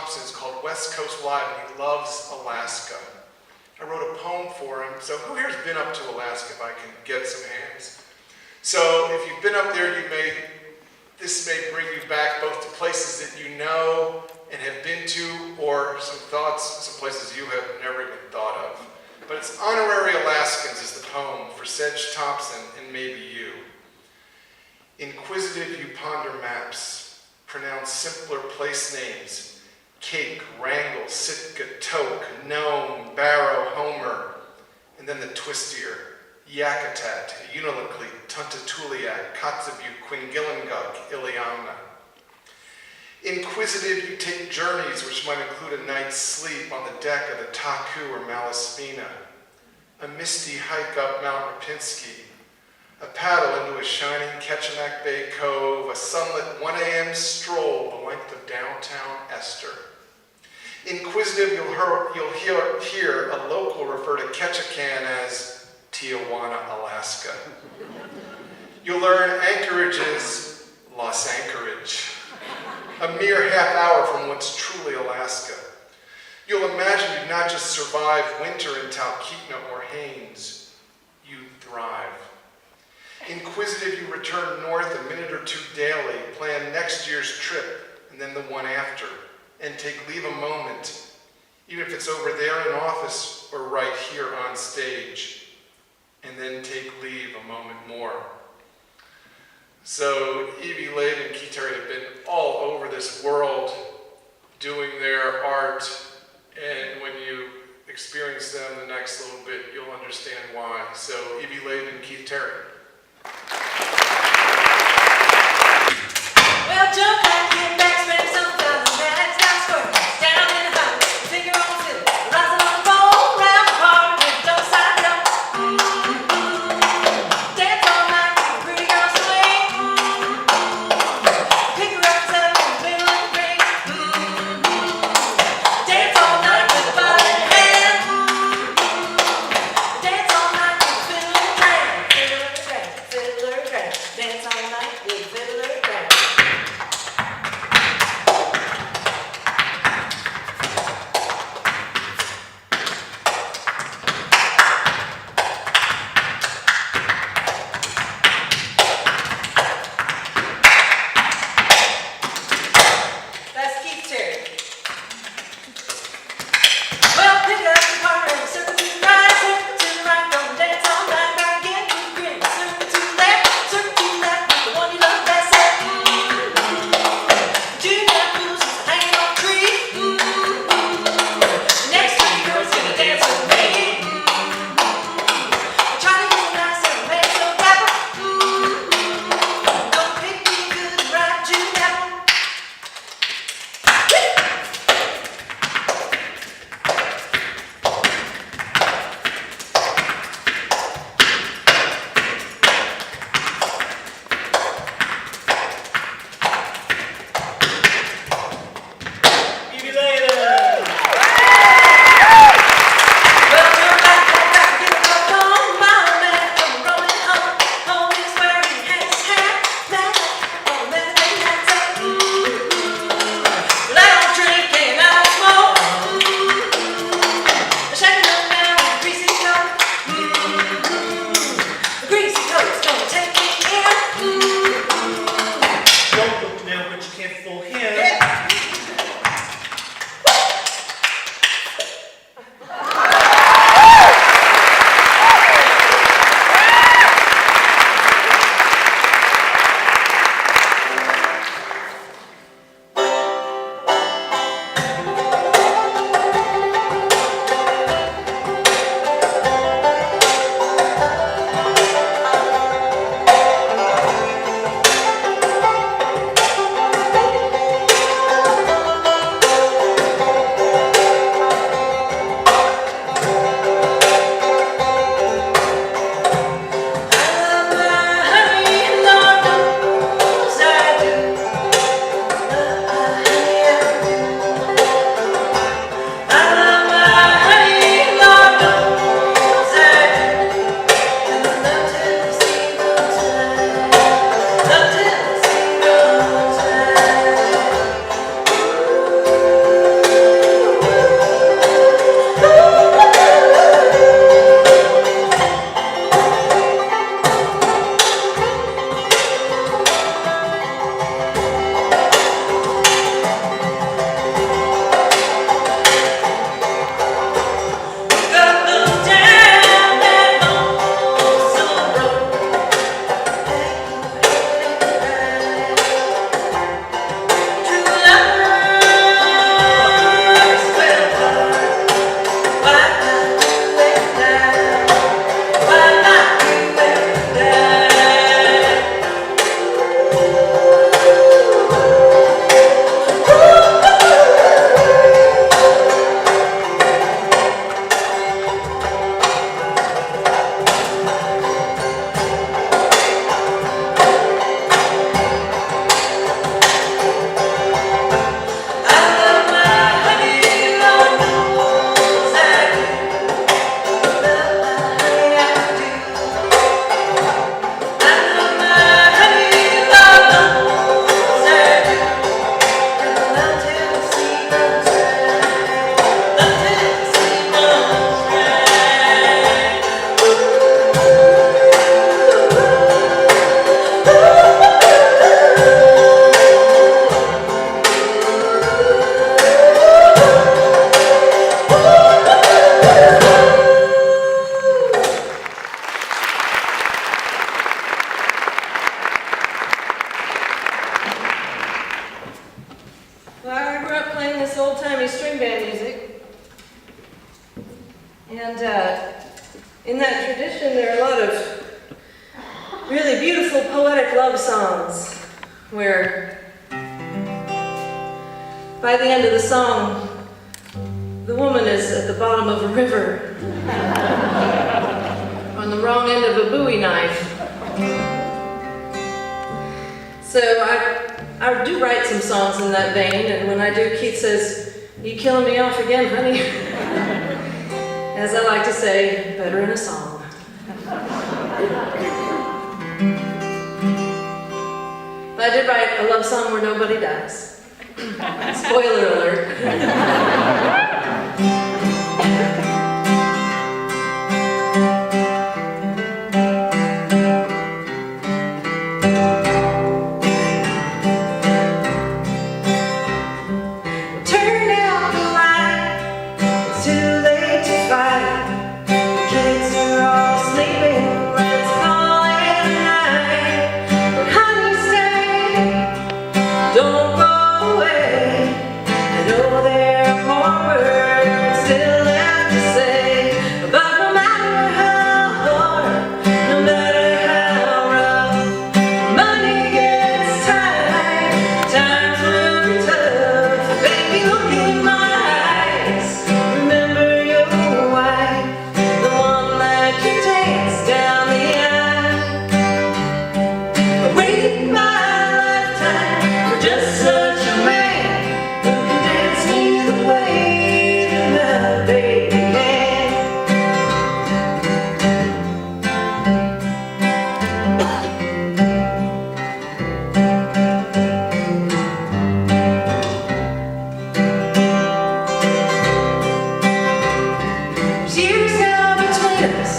Thompson. It's called West Coast Live, and he loves Alaska. I wrote a poem for him. So who here's been up to Alaska, if I can get some hands? So if you've been up there, this may bring you back both to places that you know and have been to, or some thoughts, some places you have never even thought of. But it's Honorary Alaskans is the poem for Sedge Thompson and maybe you. Inquisitive you ponder maps, pronounce simpler place names, Cake, Wrangell, Sitka, Tok, Nome, Barrow, Homer, and then the twistier, Yakutat, Unalakleet, Tuntatuliak, Kotzebue, Quingilanguk, Iliamna. Inquisitive you take journeys which might include a night's sleep on the deck of the Taku or Malaspina, a misty hike up Mount Rapinski, a paddle into a shining Ketchinak Bay Cove, a sunlit 1 a.m. stroll the length of downtown Esther. Inquisitive, you'll hear a local refer to Ketchikan as Tijuana, Alaska. You'll learn Anchorage is Los Anchorage, a mere half hour from what's truly Alaska. You'll imagine you'd not just survive winter in Talkeetna or Haines, you'd thrive. Inquisitive, you return north a minute or two daily, plan next year's trip and then the one after, and take leave a moment, even if it's over there in office or right here on stage, and then take leave a moment more. So Evie Ladin and Keith Terry have been all over this world doing their art, and when you experience them the next little bit, you'll understand why. So Evie Ladin and Keith Terry. Well, jump back, get back, spend some time, that's not square. Down in the valley, sing your own fiddle, rising on the pole, round the park, with don't side up. Dance all night, pretty girl swing. Pick her up, set up in the middle of the ring. Dance all night with the body in hand. Dance all night with the fiddle in the hand. Fiddler, fiddler, dance all night with fiddler, And in that tradition, there are a lot of really beautiful poetic love songs where by the end of the song, the woman is at the bottom of a river on the wrong end of a Bowie knife. So I do write some songs in that vein, and when I do, Keith says, "You killing me off again, honey?" As I like to say, better in a song. But I did write a love song where nobody dies. Spoiler alert. Don't go away. I know there are more words still left to say, but no matter how hard, no matter how rough, money gets tight, times will be tough. Baby, look in my eyes, remember your wife, the one that you dance down the aisle. I waited my just such a man who can dance me the way that my baby can. There's years now between us,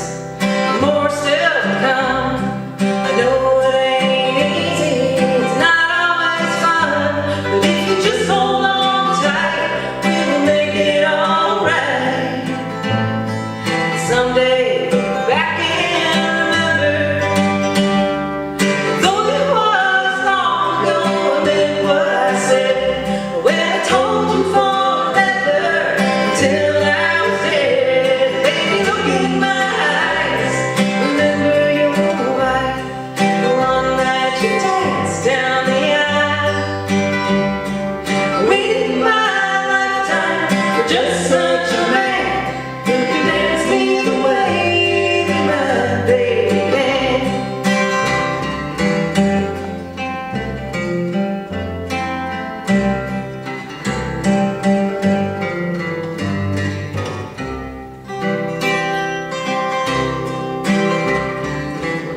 more still to come. I know it ain't easy, it's not always fun, but if you just hold on tight, we will make it alright. Someday, look back and remember, though it was long ago, I meant what I said when I told you forever till I was dead. Baby, look in my eyes, remember your wife, the one that you danced down the aisle. I waited my lifetime for just such a man who can dance me the way that my baby can.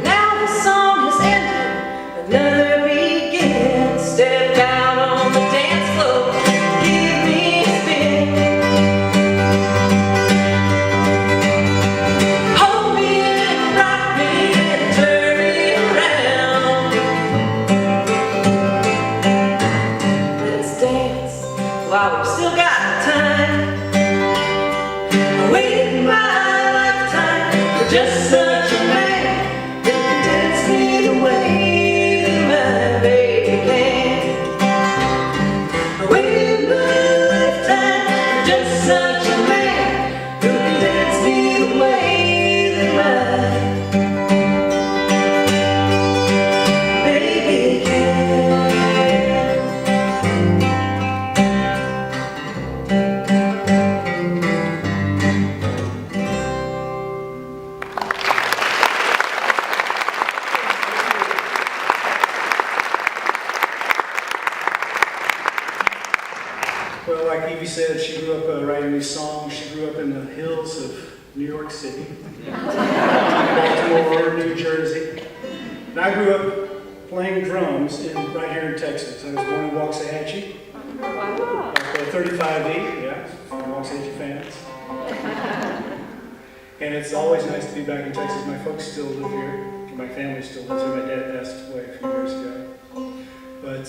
Now the song has ended, another begins. Step out on the dance floor, give me a spin. Hold me and rock me and turn me around. Let's dance while we've still got time. I waited my lifetime for just such a man who can dance me the way that my baby can. I waited my lifetime for just such a man who can dance me the way that my baby can. Well, like Evie said, she grew up writing these songs. She grew up in the hills of New York City, Baltimore, New Jersey. And I grew up playing drums right here in Texas. I was born in Waxahachie, like 35E, yeah, Waxahachie fans. And it's always nice to be back in Texas. My folks still live here. My family still lives here. My dad passed away a few years ago. But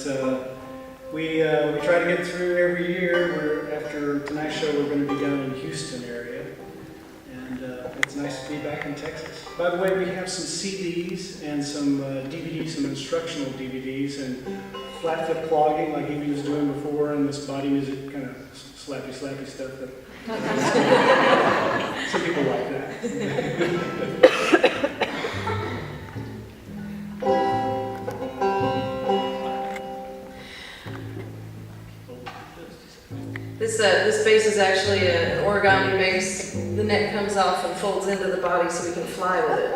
we try to get through every year. After tonight's show, we're going to be down in Houston area. And it's nice to be back in Texas. By the way, we have some CDs and some DVDs, some instructional DVDs, and flat foot clogging like Evie was doing before, and this body music kind of slappy stuff that some people This base is actually an origami base. The neck comes off and folds into the body so we can fly with it.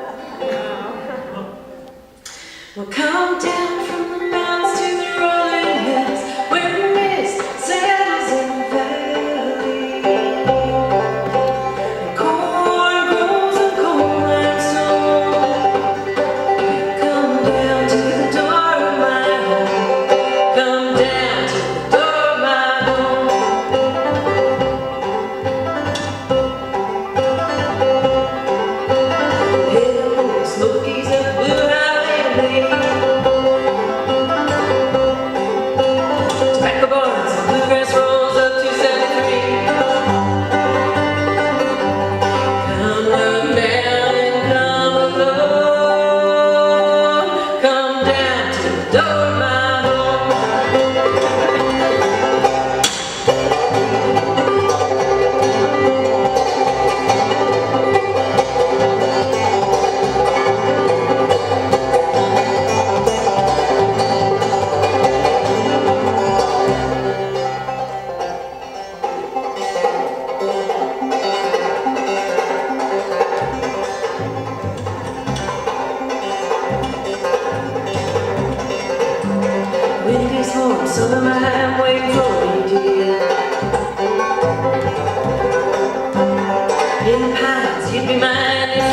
Well, come down from the mountains to the rolling hills, where the mist settles in the valley. And corn grows of cold limestone. Come down to the door of my home. Come down to the door of my home. Hill, Smokies, and Blue Highway to me. Tobacco barns and bluegrass rolls up 273. Come look down and come alone. Come down to the door of my home. Windy's home, so am I. I'm waiting for you, dear. In the pines, you'd be mine if